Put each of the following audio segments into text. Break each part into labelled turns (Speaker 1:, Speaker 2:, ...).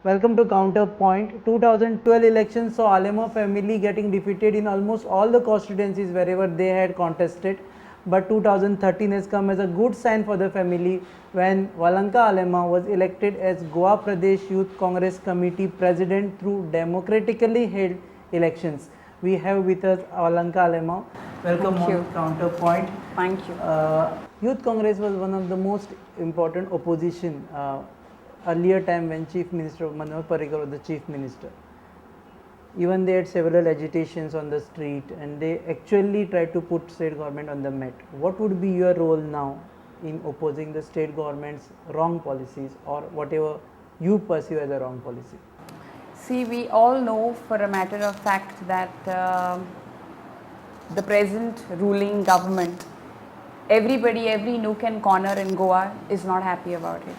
Speaker 1: Welcome to Counterpoint. 2012 election saw Alema family getting defeated in almost all the constituencies wherever they had contested. But 2013 has come as a good sign for the family when Valanka Alema was elected as Goa Pradesh Youth Congress Committee President through democratically held elections. We have with us Valanka Alema. Welcome on Counterpoint.
Speaker 2: Thank you.
Speaker 1: Youth Congress was one of the most important opposition earlier time when Chief Minister Manohar Parrikar was the Chief Minister. Even they had several agitations on the street and they actually tried to put state government on the mat. What would be your role now in opposing the state government's wrong policies or whatever you perceive as a wrong policy?
Speaker 2: See, we all know for a matter of fact that the present ruling government, everybody, every nook and corner in Goa is not happy about it.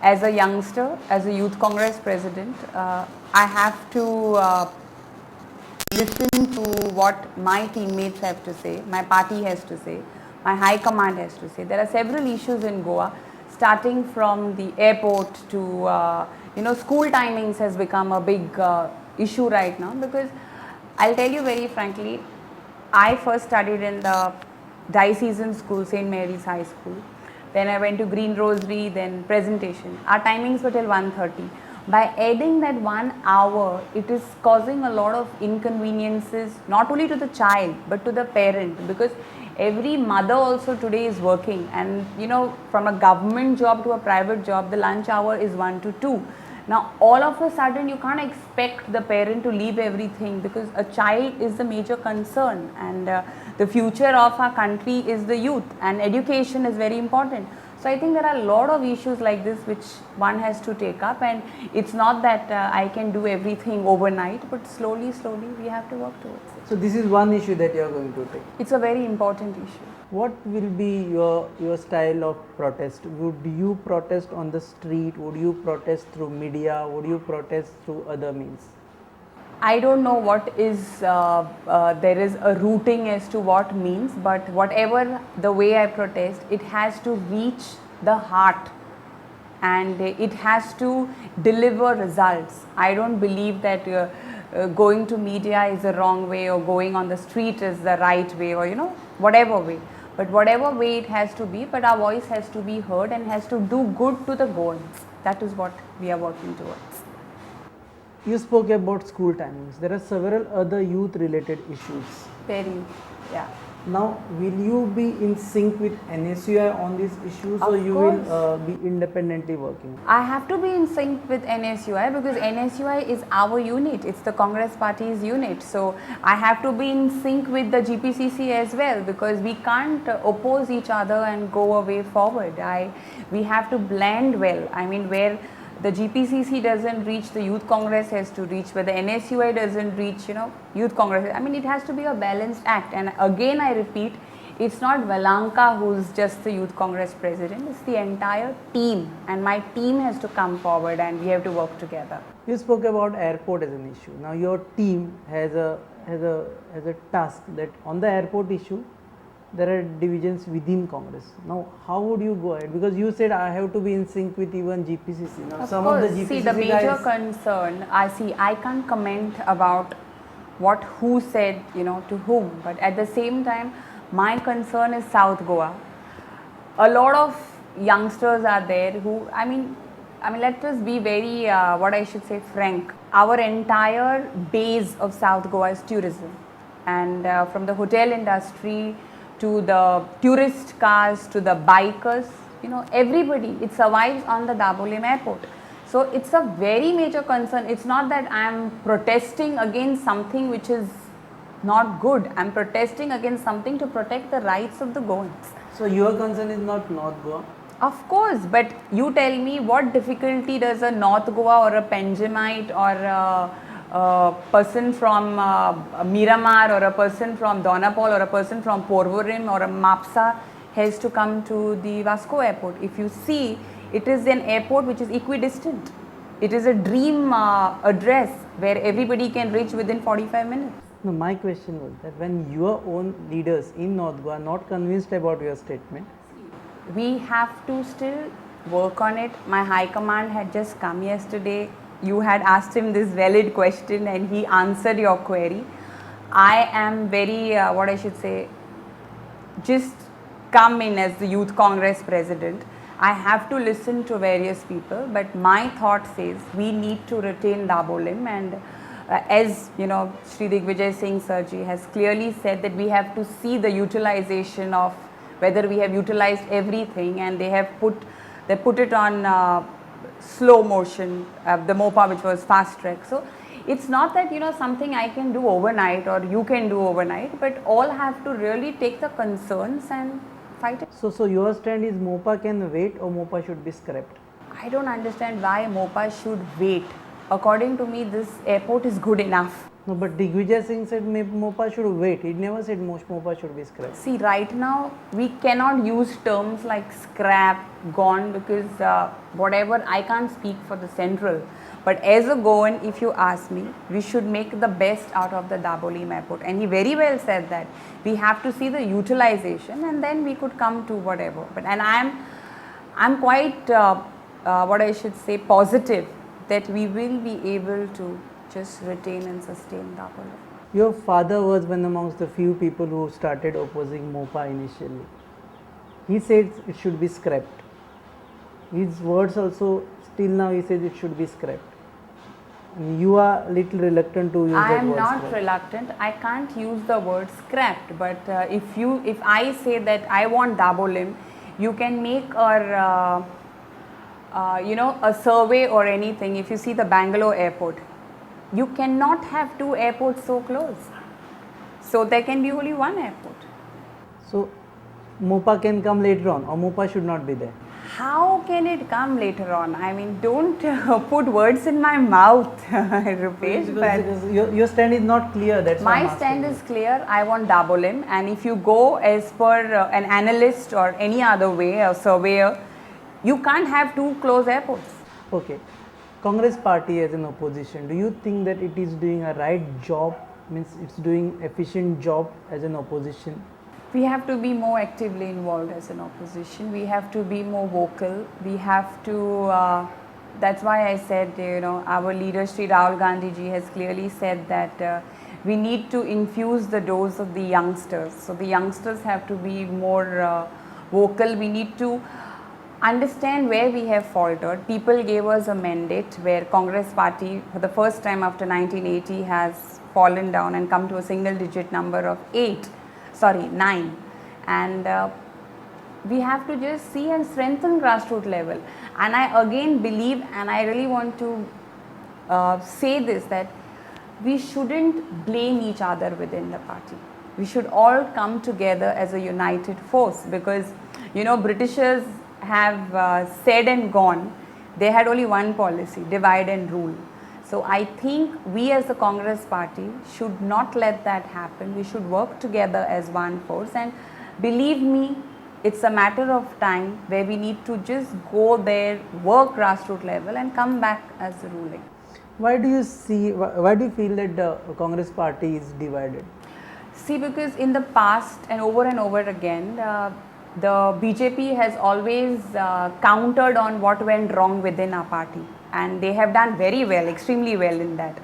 Speaker 2: As a youngster, as a Youth Congress president, I have to listen to what my teammates have to say, my party has to say, my high command has to say. There are several issues in Goa, starting from the airport to school timings has become a big issue right now, because I'll tell you very frankly, I first studied in the diocesan school, St. Mary's High School. Then I went to Green Rosary, then presentation. Our timings were till 1:30. By adding that 1 hour, it is causing a lot of inconveniences, not only to the child, but to the parent, because every mother also today is working, and from a government job to a private job, the lunch hour is 1 to 2. Now, all of a sudden, you can't expect the parent to leave everything, because a child is the major concern, and the future of our country is the youth, and education is very important. So I think there are a lot of issues like this which one has to take up, and it's not that I can do everything overnight, but slowly we have to work towards it.
Speaker 1: So this is one issue that you are going to take.
Speaker 2: It's a very important issue.
Speaker 1: What will be your style of protest? Would you protest on the street? Would you protest through media? Would you protest through other means?
Speaker 2: I don't know what is, there is a routing as to what means, but whatever the way I protest, it has to reach the heart and it has to deliver results. I don't believe that going to media is the wrong way or going on the street is the right way, or whatever way. But whatever way it has to be, but our voice has to be heard and has to do good to the Goans. That is what we are working towards.
Speaker 1: You spoke about school timings. There are several other youth related issues.
Speaker 2: Very, yeah.
Speaker 1: Now, will you be in sync with NSUI on these issues, or you will be independently working?
Speaker 2: I have to be in sync with NSUI because NSUI is our unit. It's the Congress Party's unit. So I have to be in sync with the GPCC as well, because we can't oppose each other and go a way forward. We have to blend well. I mean, where the GPCC doesn't reach, the Youth Congress has to reach. Where the NSUI doesn't reach, Youth Congress. I mean, it has to be a balanced act. And again, I repeat, it's not Valanka who's just the Youth Congress president. It's the entire team. And my team has to come forward and we have to work together.
Speaker 1: You spoke about airport as an issue. Now, your team has a task that on the airport issue, there are divisions within Congress. Now, how would you go ahead? Because you said I have to be in sync with even GPCC. Now,
Speaker 2: of course, of the major concern, I can't comment about who said, to whom. But at the same time, my concern is South Goa. A lot of youngsters are there who, I mean, let us be very, frank. Our entire base of South Goa is tourism. And from the hotel industry to the tourist cars, to the bikers, everybody, it survives on the Dabolim airport. So it's a very major concern. It's not that I'm protesting against something which is not good. I'm protesting against something to protect the rights of the Goans.
Speaker 1: So your concern is not North Goa?
Speaker 2: Of course, but you tell me, what difficulty does a North Goa or a Penjamite or a person from Miramar or a person from Donapal or a person from Porvorim or a Mapsa has to come to the Vasco airport? If you see, it is an airport which is equidistant. It is a dream address where everybody can reach within 45 minutes.
Speaker 1: No, my question was that when your own leaders in North Goa are not convinced about your statement,
Speaker 2: we have to still work on it. My high command had just come yesterday. you had asked him this valid question and he answered your query. I am very, what I should say, just come in as the Youth Congress president. I have to listen to various people, but my thought says we need to retain Dabolim, and as you know, Shri Digvijay Singh Sirji has clearly said that we have to see the utilization of whether we have utilized everything, and they put it on slow motion, the Mopa, which was fast track. So it's not that something I can do overnight or you can do overnight, but all have to really take the concerns and fight it.
Speaker 1: So your stand is Mopa can wait or Mopa should be scrapped?
Speaker 2: I don't understand why Mopa should wait. According to me, this airport is good enough.
Speaker 1: No, but Digvijay Singh said Mopa should wait. He never said Mopa should be scrapped.
Speaker 2: See, right now we cannot use terms like scrap, gone, because whatever, I can't speak for the central. But as a Goan, if you ask me, we should make the best out of the Dabolim airport. And he very well said that we have to see the utilization and then we could come to whatever. And I'm quite, what I should say, positive that we will be able to just retain and sustain Dabolim.
Speaker 1: Your father was one amongst the few people who started opposing Mopa initially. He said it should be scrapped. His words also, still now he says it should be scrapped. And you are a little reluctant to use that word.
Speaker 2: I am not
Speaker 1: scrapped.
Speaker 2: reluctant. I can't use the word scrapped. But if I say that I want Dabolim, you can make a survey or anything. If you see the Bangalore airport, you cannot have two airports so close. So there can be only one airport.
Speaker 1: So Mopa can come later on, or Mopa should not be there.
Speaker 2: How can it come later on? I mean, don't put words in my mouth, Rupesh.
Speaker 1: Because your stand is not clear. That's why
Speaker 2: my stand is clear. I want Dabolim, and if you go as per an analyst or any other way, a surveyor, you can't have two close airports.
Speaker 1: Okay. Congress party as an opposition, do you think that it is doing a right job, means it's doing efficient job as an opposition?
Speaker 2: We have to be more actively involved as an opposition. We have to be more vocal. We have to, that's why I said, our leader Sri Rahul Gandhi ji has clearly said that we need to infuse the dose of the youngsters. So the youngsters have to be more vocal. We need to understand where we have faltered. People gave us a mandate where Congress party for the first time after 1980 has fallen down and come to a single digit number of 9, and we have to just see and strengthen grassroots level. And I again believe, and I really want to say this, that we shouldn't blame each other within the party. We should all come together as a united force, because Britishers have said and gone. They had only one policy: divide and rule. So I think we as the Congress party should not let that happen. We should work together as one force, and believe me, it's a matter of time where we need to just go there, work grassroots level and come back as the ruling.
Speaker 1: Why do you feel that the Congress party is divided?
Speaker 2: See, because in the past and over again, the BJP has always countered on what went wrong within our party, and they have done very well, extremely well in that.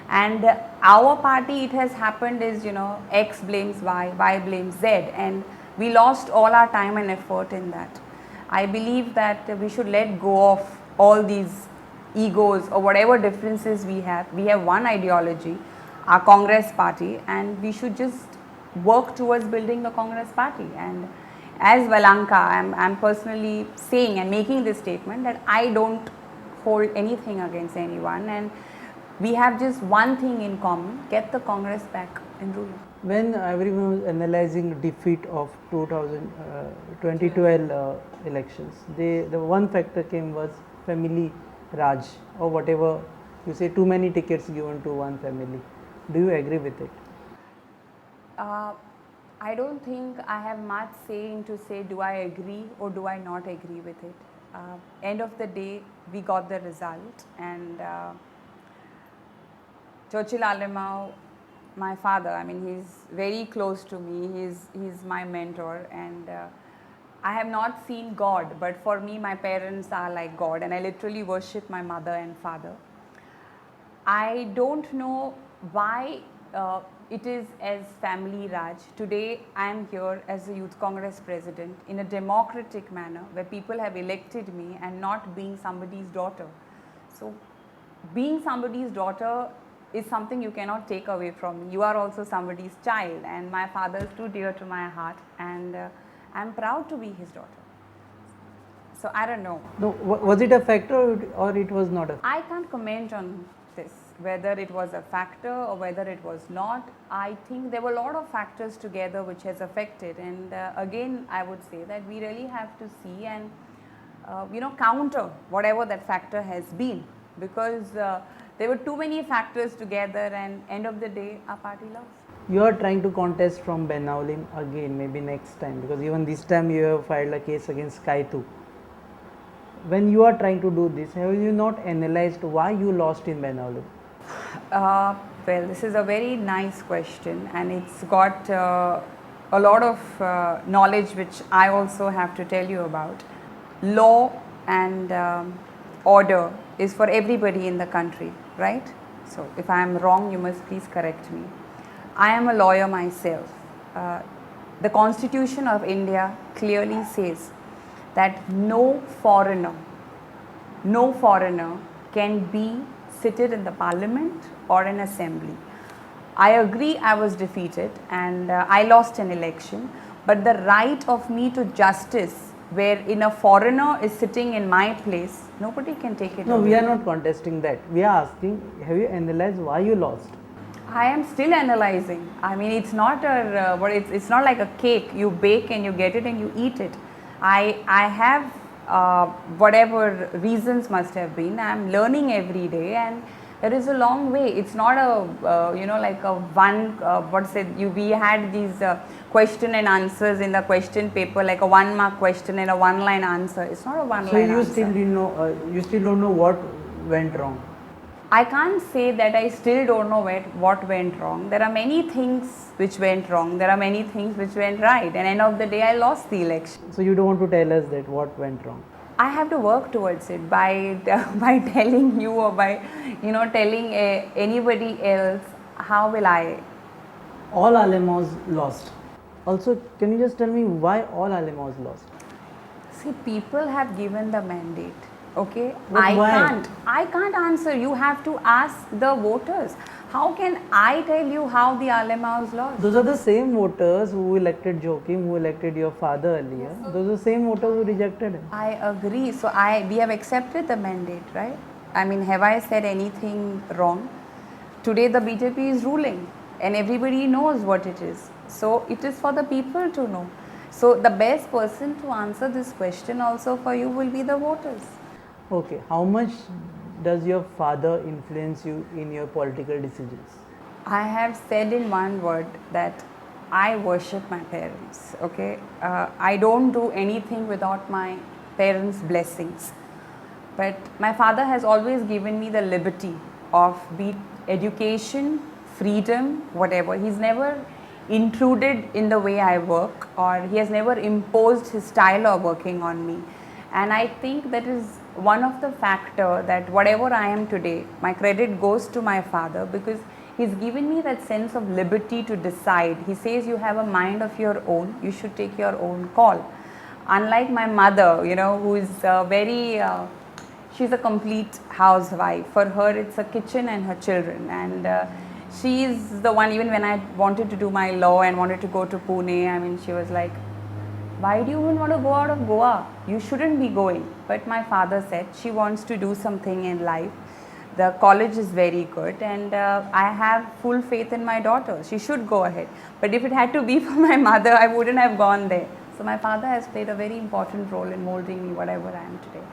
Speaker 2: And our party, it has happened is, X blames Y, Y blames Z, and we lost all our time and effort in that. I believe that we should let go of all these egos or whatever differences we have. We have one ideology, our Congress party, and we should just work towards building the Congress party. And as Valanka, I'm personally saying and making this statement that I don't hold anything against anyone, and we have just one thing in common: get the Congress back in rule.
Speaker 1: When everyone was analyzing defeat of 2012 elections, the one factor came was family Raj, or whatever you say, too many tickets given to one family. Do you agree with it?
Speaker 2: I don't think I have much saying to say do I agree or do I not agree with it. End of the day, we got the result, and Churchill Alemao, my father, I mean, he's very close to me, he's my mentor, and I have not seen God, but for me, my parents are like God, and I literally worship my mother and father. I don't know why it is as family Raj. Today I am here as a Youth Congress president in a democratic manner where people have elected me and not being somebody's daughter. So being somebody's daughter is something you cannot take away from me. You are also somebody's child, and my father is too dear to my heart, and I'm proud to be his daughter. So I don't know.
Speaker 1: No, was it a factor or it was not a?
Speaker 2: I can't comment on this, whether it was a factor or whether it was not. I think there were a lot of factors together which has affected, and again I would say that we really have to see and counter whatever that factor has been, because there were too many factors together, and end of the day our party lost.
Speaker 1: You are trying to contest from Benaulim again, maybe next time, because even this time you have filed a case against Kaitu. When you are trying to do this, have you not analyzed why you lost in Benaulim?
Speaker 2: Well, this is a very nice question, and it's got a lot of knowledge which I also have to tell you about. Law and order is for everybody in the country, right? So if I am wrong, you must please correct me. I am a lawyer myself. The Constitution of India clearly says that no foreigner can be seated in the parliament or an assembly. I agree I was defeated and I lost an election, but the right of me to justice wherein a foreigner is sitting in my place, nobody can take it
Speaker 1: No,
Speaker 2: away.
Speaker 1: we are not contesting that. We are asking, have you analyzed why you lost?
Speaker 2: I am still analyzing. I mean, it's not it's not like a cake. You bake and you get it and you eat it. I have whatever reasons must have been. I am learning every day, and there is a long way. It's not a like a one we had these question and answers in the question paper, like a 1 mark question and a 1 line answer. It's not a 1 line
Speaker 1: So you
Speaker 2: answer.
Speaker 1: still didn't know. You still don't know what went wrong.
Speaker 2: I can't say that I still don't know what went wrong. There are many things which went wrong. There are many things which went right. And end of the day, I lost the election.
Speaker 1: So you don't want to tell us that what went wrong.
Speaker 2: I have to work towards it by telling you, or by telling anybody else. How will I?
Speaker 1: All Alemos lost. Also, can you just tell me why all Alemos lost?
Speaker 2: See, people have given the mandate. Okay,
Speaker 1: But why?
Speaker 2: I can't answer. You have to ask the voters. How can I tell you how the Alemaus lost?
Speaker 1: Those are the same voters who elected Joachim, who elected your father earlier. Those are the same voters who rejected him.
Speaker 2: I agree. So we have accepted the mandate, right? I mean, have I said anything wrong? Today the BJP is ruling and everybody knows what it is. So it is for the people to know. So the best person to answer this question also for you will be the voters.
Speaker 1: Okay, how much does your father influence you in your political decisions?
Speaker 2: I have said in one word that I worship my parents. Okay, I don't do anything without my parents' blessings. But my father has always given me the liberty of be it education, freedom, whatever. He's never intruded in the way I work, or he has never imposed his style of working on me. And I think that is one of the factor that whatever I am today, my credit goes to my father, because he's given me that sense of liberty to decide. He says you have a mind of your own, you should take your own call. Unlike my mother, who is she's a complete housewife. For her, it's a kitchen and her children. And she is the one, even when I wanted to do my law and wanted to go to Pune, I mean, she was like, why do you even want to go out of Goa? You shouldn't be going. But my father said she wants to do something in life. The college is very good, and I have full faith in my daughter. She should go ahead. But if it had to be for my mother, I wouldn't have gone there. So my father has played a very important role in molding me whatever I am today.